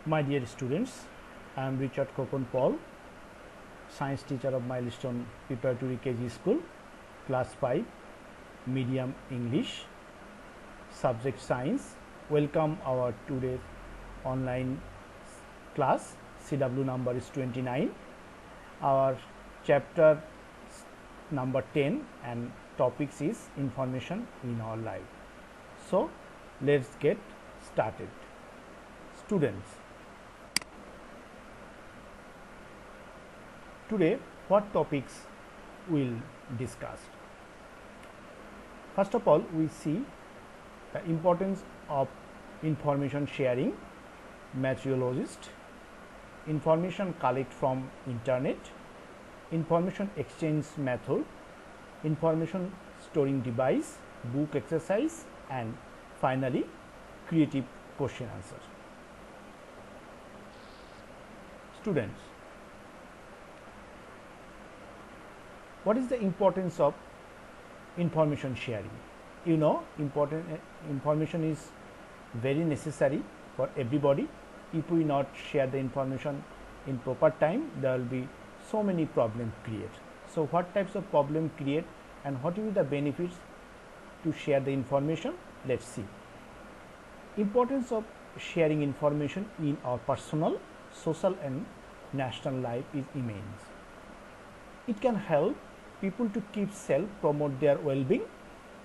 My dear students, I am Richard Kokon Paul, science teacher of Milestone Preparatory KG School, class 5, medium English, subject science. Welcome our today's online class. CW number is 29. Our chapter number 10 and topics is information in our life. So, let's get started. Students, today what topics we'll discuss? First of all, we see the importance of information sharing, meteorologist, information collect from internet, information exchange method, information storing device, book exercise, and finally creative question answer. Students, what is the importance of information sharing? You know, information is very necessary for everybody. If we not share the information in proper time, there will be so many problems create. So, what types of problem create and what will be the benefits to share the information? Let's see. Importance of sharing information in our personal, social and national life is immense. It can help people to keep safe, promote their well-being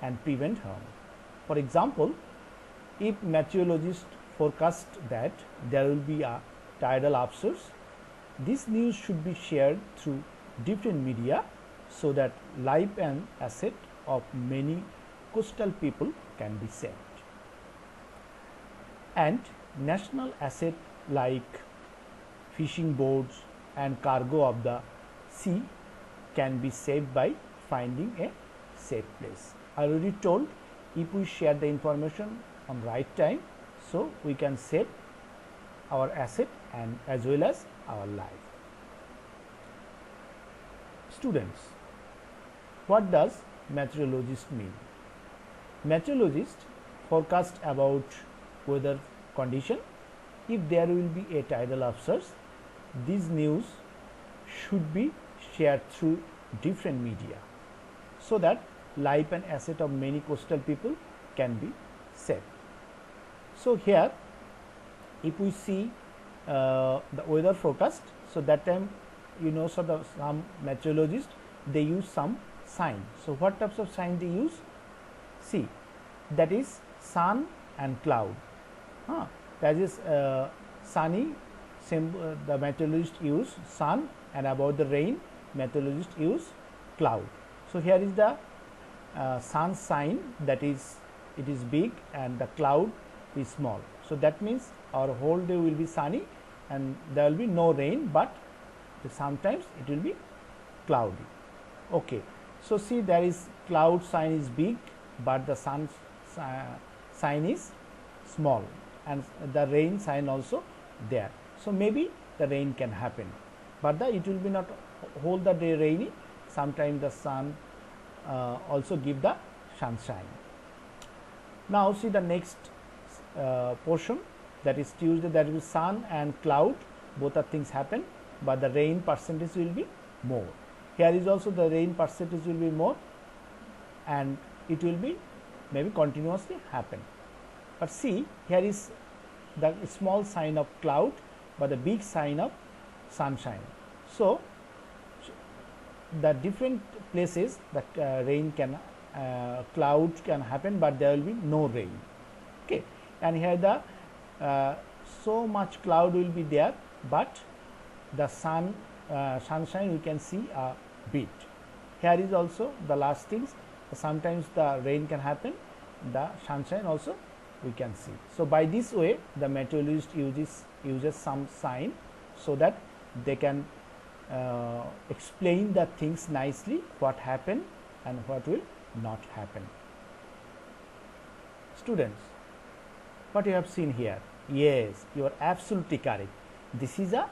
and prevent harm. For example, if meteorologists forecast that there will be a tidal upsurge, this news should be shared through different media so that life and asset of many coastal people can be saved. And national asset like fishing boats and cargo of the sea can be saved by finding a safe place. I already told, if we share the information on right time, so we can save our asset and as well as our life. Students, what does meteorologist mean? Meteorologist forecast about weather condition. If there will be a tidal upsurge, this news should be shared through different media so that life and asset of many coastal people can be saved. So, here if we see the weather forecast, so that time so some meteorologists they use some sign. So, what types of sign they use? See, that is sun and cloud. That is sunny, the meteorologist use sun, and about the rain meteorologist use cloud. So, here is the sun sign, that is it is big and the cloud is small. So, that means our whole day will be sunny and there will be no rain, but sometimes it will be cloudy. Okay. So, see, there is cloud sign is big, but the sun sign is small and the rain sign also there. So, maybe the rain can happen, but it will be not whole the day rainy. Sometimes the sun also give the sunshine. Now, see the next portion, that is Tuesday, that will be sun and cloud, both of things happen, but the rain percentage will be more. Here is also the rain percentage will be more and it will be maybe continuously happen. But see, here is the small sign of cloud, but the big sign of sunshine. So, the different places that rain can cloud can happen, but there will be no rain. Okay. And here the so much cloud will be there, but the sunshine we can see a bit. Here is also the last things, sometimes the rain can happen, the sunshine also we can see. So, by this way the meteorologist uses some sign so that they can explain the things nicely, what happened and what will not happen. Students, what you have seen here? Yes, you are absolutely correct. This is a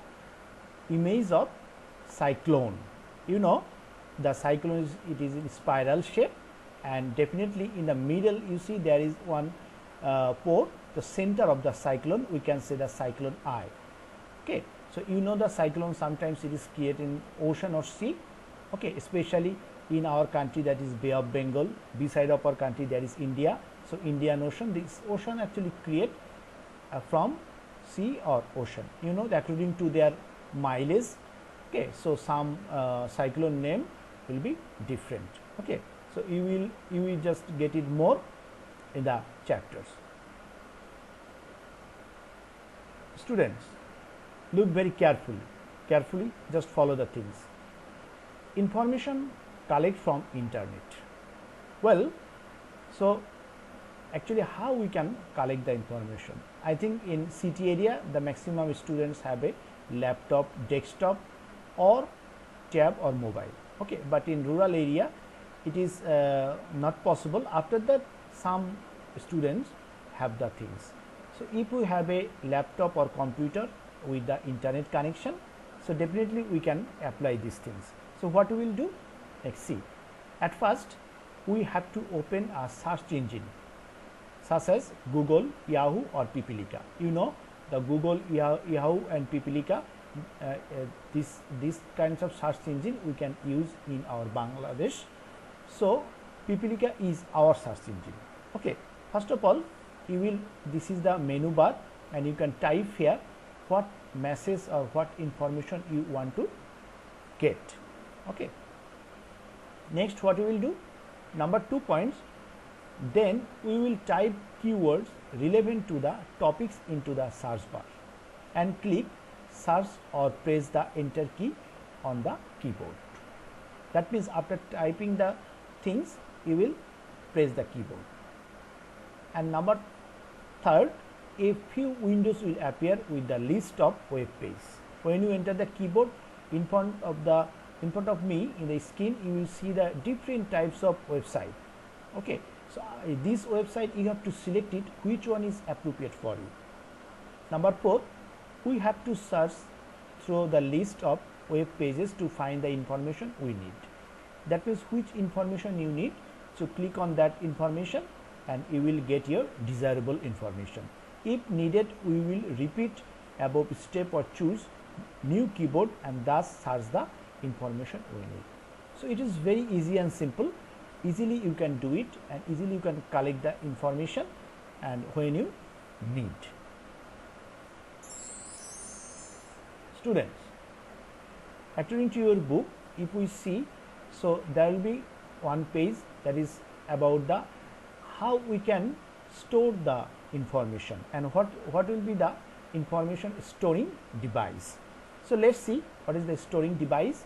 image of cyclone. You know, the cyclone it is in spiral shape, and definitely in the middle you see there is one pore the center of the cyclone, we can say the cyclone eye. Okay, so you know the cyclone sometimes it is created in ocean or sea. Okay, especially in our country, that is Bay of Bengal. Beside of our country, there is India. So Indian Ocean, this ocean actually create from sea or ocean, you know, according to their mileage. Okay, so some cyclone name will be different. Okay, so you will just get it more in the chapters. Students, look very carefully, just follow the things. Information collect from internet. Well, so actually how we can collect the information? I think in city area the maximum students have a laptop, desktop or tab or mobile. Okay, but in rural area it is not possible. After that some students have the things. So if we have a laptop or computer with the internet connection, so definitely we can apply these things. So what we will do? Let's see. At first we have to open a search engine such as Google, Yahoo or Pipilika. You know the Google, Yahoo and Pipilika, these kinds of search engine we can use in our Bangladesh. So Pipilika is our search engine. Okay, first of all this is the menu bar and you can type here what message or what information you want to get. Okay, next what we will do, number 2 points, then we will type keywords relevant to the topics into the search bar and click search or press the enter key on the keyboard. That means after typing the things you will press the keyboard. And number 3rd, a few windows will appear with the list of web pages. When you enter the keyboard, in front of me in the screen you will see the different types of website. Okay, so this website you have to select it which one is appropriate for you. Number 4, we have to search through the list of web pages to find the information we need. That means which information you need, so click on that information and you will get your desirable information. If needed, we will repeat above step or choose new keyboard and thus search the information we need. So it is very easy and simple. Easily you can do it and easily you can collect the information and when you need. Students, according to your book, if we see, so there will be one page that is about the how we can store the information and what will be the information storing device. So let's see what is the storing device.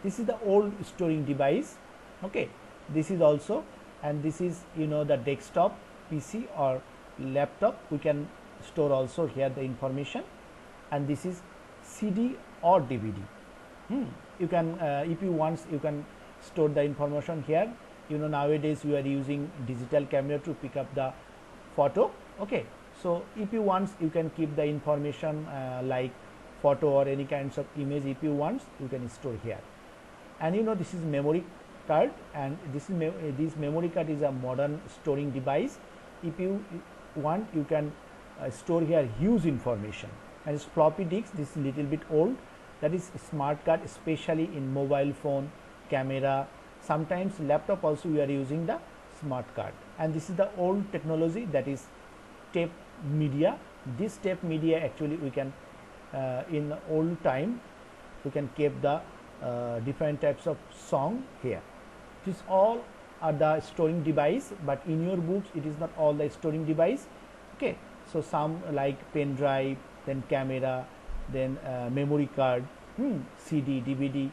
This is the old storing device. Okay, this is also, and this is, you know, the desktop PC or laptop. We can store also here the information, and this is CD or DVD. You can if you want you can store the information here. You know, nowadays we are using digital camera to pick up the photo. Okay, so if you want you can keep the information like photo or any kinds of image. If you want you can store here. And you know, this is memory card, and this memory card is a modern storing device. If you want you can store here huge information. And it's floppy disk, this is little bit old, that is smart card, especially in mobile phone, camera, sometimes laptop also we are using the smart card. And this is the old technology, that is tape media. This tape media actually we can in old time we can keep the different types of song here. This all are the storing device, but in your books it is not all the storing device. Okay, so some like pen drive, then camera, then memory card, CD, DVD.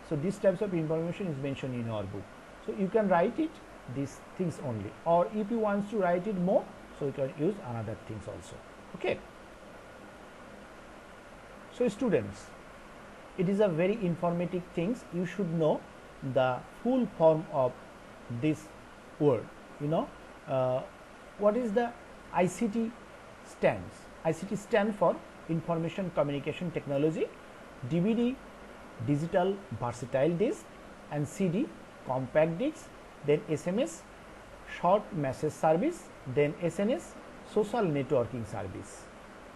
So these types of information is mentioned in our book. So you can write it these things only, or if you want to write it more, so you can use another things also. Okay. So students, it is a very informative things. You should know the full form of this word. You know, what is the ICT stands? ICT stand for Information Communication Technology, DVD, digital versatile disk, and CD, compact disc, then SMS, short message service, then SNS, social networking service.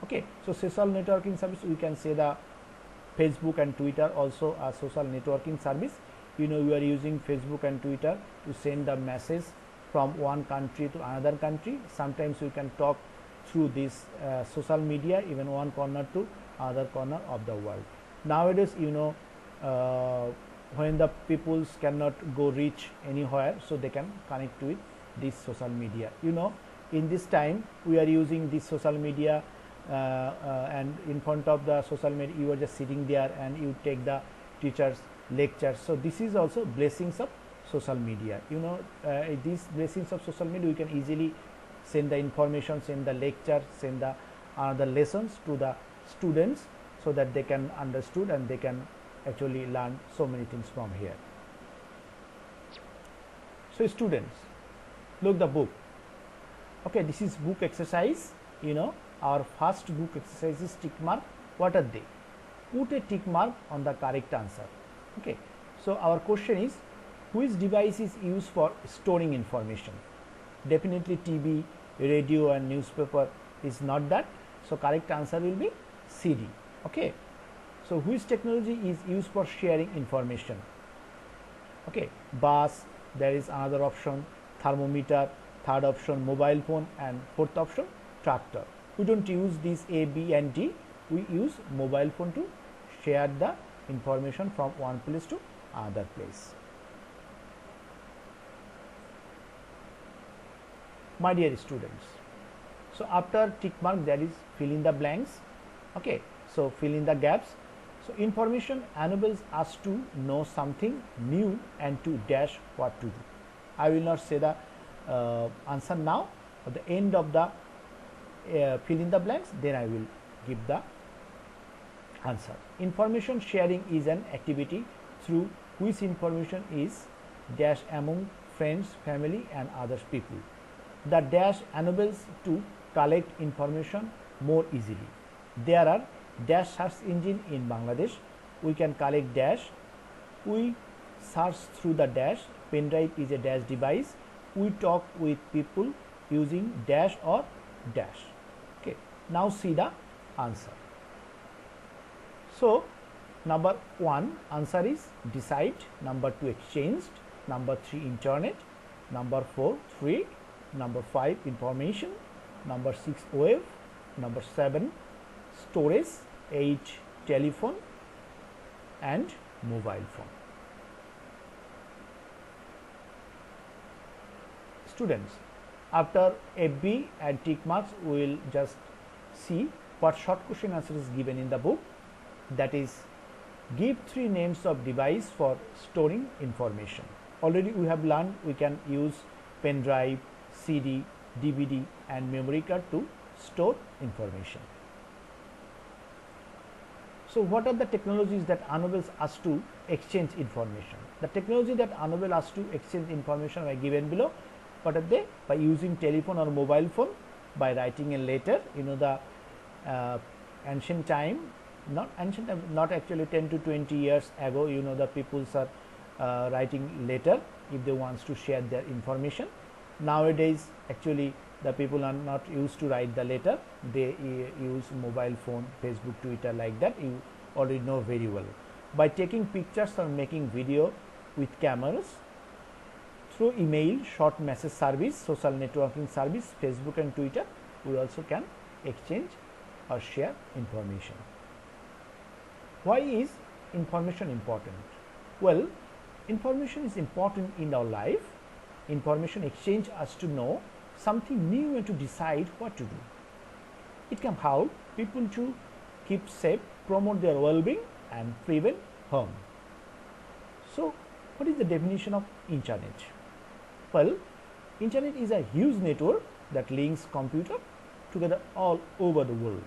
Okay, so social networking service, we can say the Facebook and Twitter also a social networking service. You know, you are using Facebook and Twitter to send the message from one country to another country. Sometimes you can talk through this social media, even one corner to other corner of the world. Nowadays, you know, when the peoples cannot go reach anywhere, so they can connect with this social media. You know, in this time we are using this social media, and in front of the social media you are just sitting there and you take the teacher's lectures. So this is also blessings of social media. You know, these blessings of social media, we can easily send the information, send the lecture, send the the lessons to the students, so that they can understood and they can actually learn so many things from here. So students, look the book. Okay, this is book exercise. You know, our first book exercise is tick mark. What are they? Put a tick mark on the correct answer. Okay, so our question is, which device is used for storing information? Definitely TV, radio and newspaper is not that. So correct answer will be CD. Okay, so which technology is used for sharing information? Okay, bus, there is another option, thermometer, third option mobile phone, and fourth option tractor. We don't use these A, B and D, we use mobile phone to share the information from one place to another place. My dear students, so after tick mark there is fill in the blanks. Okay, so fill in the gaps. So information enables us to know something new and to dash what to do. I will not say the answer now. At the end of the fill in the blanks, then I will give the answer. Information sharing is an activity through which information is dash among friends, family and other people. The dash enables to collect information more easily. There are dash search engine in Bangladesh. We can collect dash. We search through the dash. Pen drive is a dash device. We talk with people using dash or dash. Okay. Now see the answer. So number 1 answer is decide, number 2 exchanged, number 3 internet, number 4 free, number 5 information, number 6 wave, number 7 storage, 8 telephone and mobile phone. Students, after FB and tick marks, we will just see what short question answer is given in the book. That is, give 3 names of device for storing information. Already we have learned we can use pen drive, CD, DVD and memory card to store information. So what are the technologies that enables us to exchange information? The technology that enable us to exchange information are given below. What are they? By using telephone or mobile phone, by writing a letter. You know, the ancient time, not ancient time, not actually 10 to 20 years ago, you know, the peoples are writing letter if they wants to share their information. Nowadays actually the people are not used to write the letter, they use mobile phone, Facebook, Twitter, like that. You already know very well. By taking pictures or making video with cameras, through email, short message service, social networking service, Facebook and Twitter, we also can exchange or share information. Why is information important? Well, information is important in our life. Information exchange us to know something new and to decide what to do. It can help people to keep safe, promote their well-being and prevent harm. So what is the definition of internet? Well, internet is a huge network that links computer together all over the world.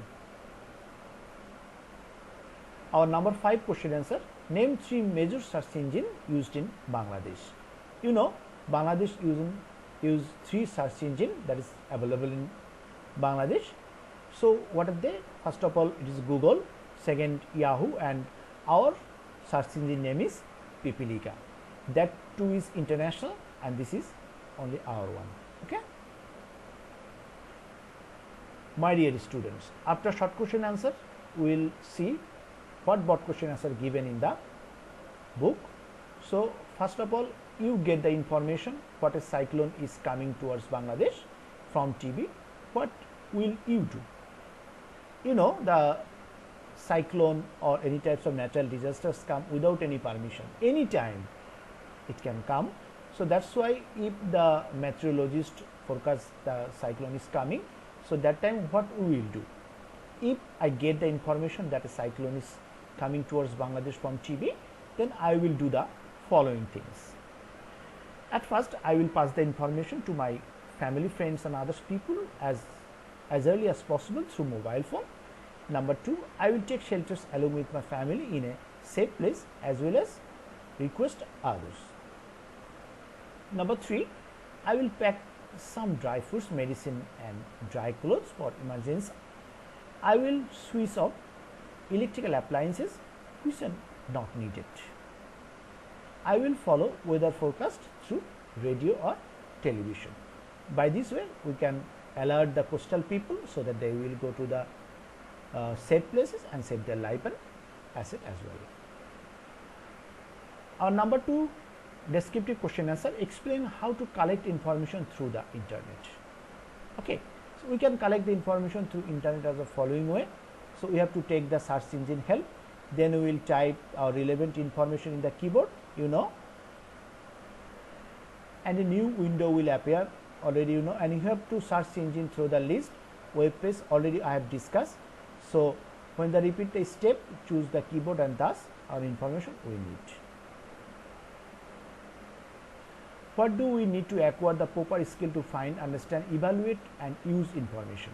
Our number 5 question answer, name 3 major search engine used in Bangladesh. You know, Bangladesh use 3 search engine that is available in Bangladesh. So what are they? First of all, it is Google, second Yahoo, and our search engine name is Pipilika. That too is international and this is only our one. Okay. My dear students, after short question answer, we will see what broad question answer given in the book. So, first of all, you get the information what a cyclone is coming towards Bangladesh from TB. What will you do? You know, the cyclone or any types of natural disasters come without any permission. Anytime it can come. So, that is why if the meteorologist forecast the cyclone is coming, so that time what we will do? If I get the information that a cyclone is coming towards Bangladesh from TB, then I will do the following things. At first, I will pass the information to my family, friends and other people as early as possible through mobile phone. Number 2, I will take shelters along with my family in a safe place as well as request others. Number 3, I will pack some dry foods, medicine and dry clothes for emergency. I will switch off electrical appliances which are not needed. I will follow weather forecast through radio or television. By this way, we can alert the coastal people so that they will go to the safe places and save their life and asset as well. Our number 2 descriptive question answer, explain how to collect information through the internet. Okay, so we can collect the information through internet as the following way. So, we have to take the search engine help, then we will type our relevant information in the keyboard, you know, and a new window will appear already, you know, and you have to search engine through the list web page already I have discussed. So, when the repeat the step, choose the keyboard and thus our information we need. What do we need to acquire the proper skill to find, understand, evaluate and use information?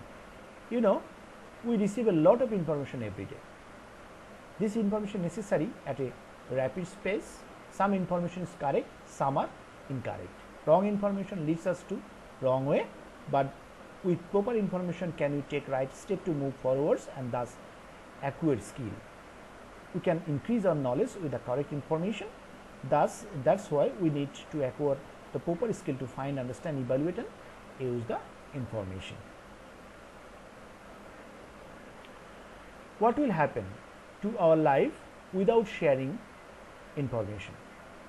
You know, we receive a lot of information every day. This information necessary at a rapid pace. Some information is correct, some are incorrect. Wrong information leads us to wrong way, but with proper information can we take right step to move forwards and thus acquire skill. We can increase our knowledge with the correct information. Thus, that is why we need to acquire the proper skill to find, understand, evaluate and use the information. What will happen to our life without sharing information?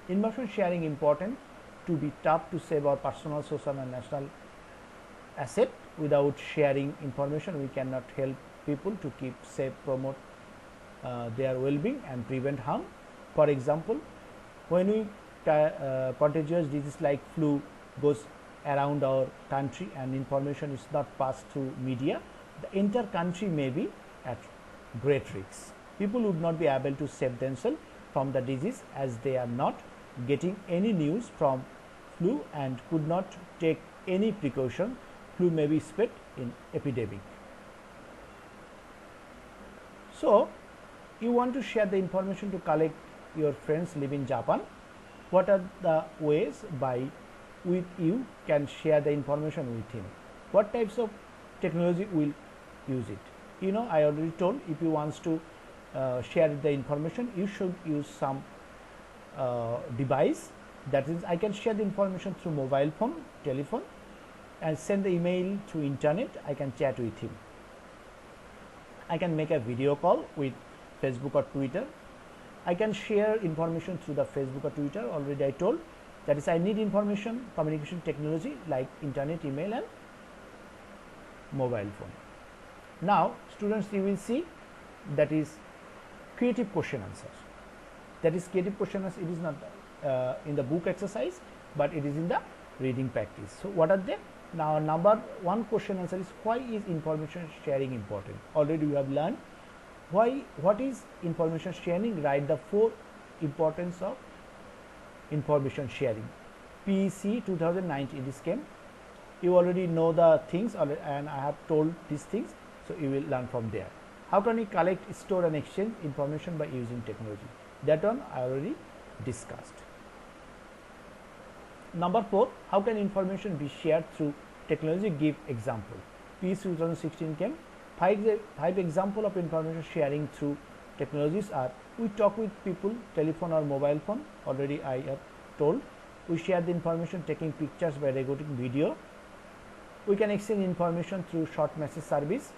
Information sharing important to be tough to save our personal, social and national asset. Without sharing information, we cannot help people to keep safe, promote their well-being and prevent harm. For example, when we contagious disease like flu goes around our country and information is not passed through media, the entire country may be at great risk. People would not be able to save themselves from the disease as they are not getting any news from flu and could not take any precaution. Flu may be spread in epidemic. So, you want to share the information to collect your friends live in Japan. What are the ways by which you can share the information with him? What types of technology will use it? You know, I already told, if you want to share the information, you should use some device. That is, I can share the information through mobile phone, telephone and send the email through internet. I can chat with him. I can make a video call with Facebook or Twitter. I can share information through the Facebook or Twitter, already I told. That is, I need information, communication technology like internet, email and mobile phone. Now, students, you will see that is creative question answers. That is creative question answers. It is not in the book exercise, but it is in the reading practice. So, what are they? Now, number 1 question answer is, why is information sharing important? Already we have learned why. What is information sharing? Write the 4 importance of information sharing. PEC 2019 this came. You already know the things and I have told these things, so you will learn from there. How can we collect, store and exchange information by using technology? That one I already discussed. Number 4, how can information be shared through technology? Give example. PEC 2016 came. 5 example of information sharing through technologies are: we talk with people, telephone or mobile phone, already I have told. We share the information taking pictures by recording video. we can exchange information through short message service.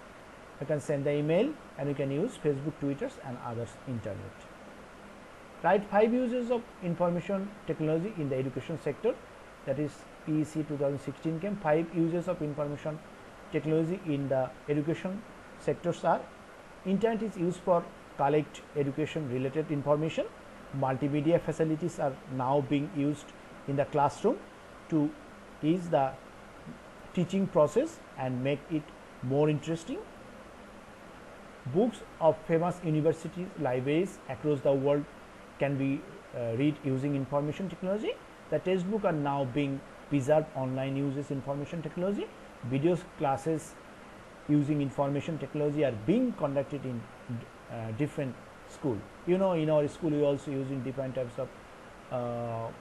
You can send the email and you can use Facebook, Twitter and others internet. Write 5 uses of information technology in the education sector, that is PEC 2016 came 5 uses of information technology in the education sectors are: internet is used for collect education related information, multimedia facilities are now being used in the classroom to ease the teaching process and make it more interesting. Books of famous universities, libraries across the world can be read using information technology. The textbooks are now being preserved online uses information technology. Video classes using information technology are being conducted in different school. You know, in our school we also using different types of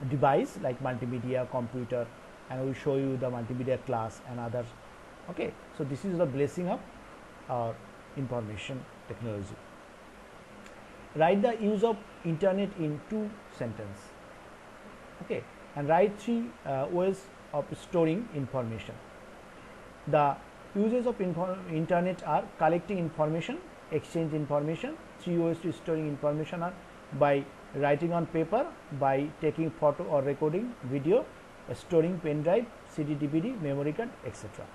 device like multimedia, computer, and we show you the multimedia class and others. Okay, so this is the blessing of our information technology. Write the use of internet in 2 sentences. Okay, and write 3 ways of storing information. The uses of internet are collecting information, exchange information. 3 ways to storing information are by writing on paper, by taking photo or recording video, storing pen drive, CD, DVD, memory card, etc.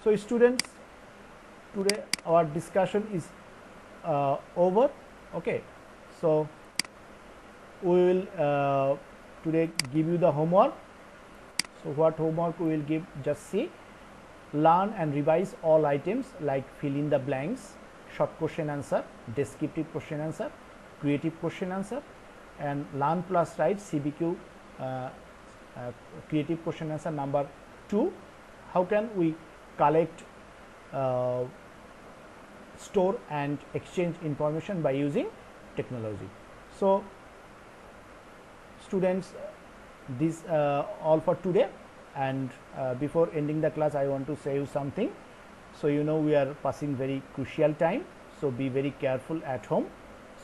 So students, today our discussion is over. Okay, so we will today give you the homework. So what homework we will give, just see: learn and revise all items like fill in the blanks, short question answer, descriptive question answer, creative question answer, and learn plus write CBQ creative question answer number 2. How can we collect, store and exchange information by using technology? So students, this all for today, and before ending the class I want to say you something. So you know we are passing very crucial time, so be very careful at home.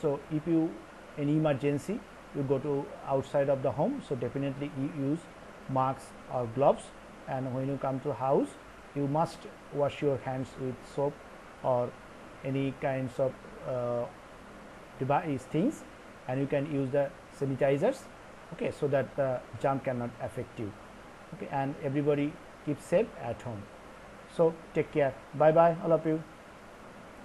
So if you any emergency you go to outside of the home, so definitely you use masks or gloves, and when you come to house you must wash your hands with soap or any kinds of device things, and you can use the sanitizers, okay, so that the germ cannot affect you. Okay, and everybody keep safe at home. So take care. Bye bye all of you.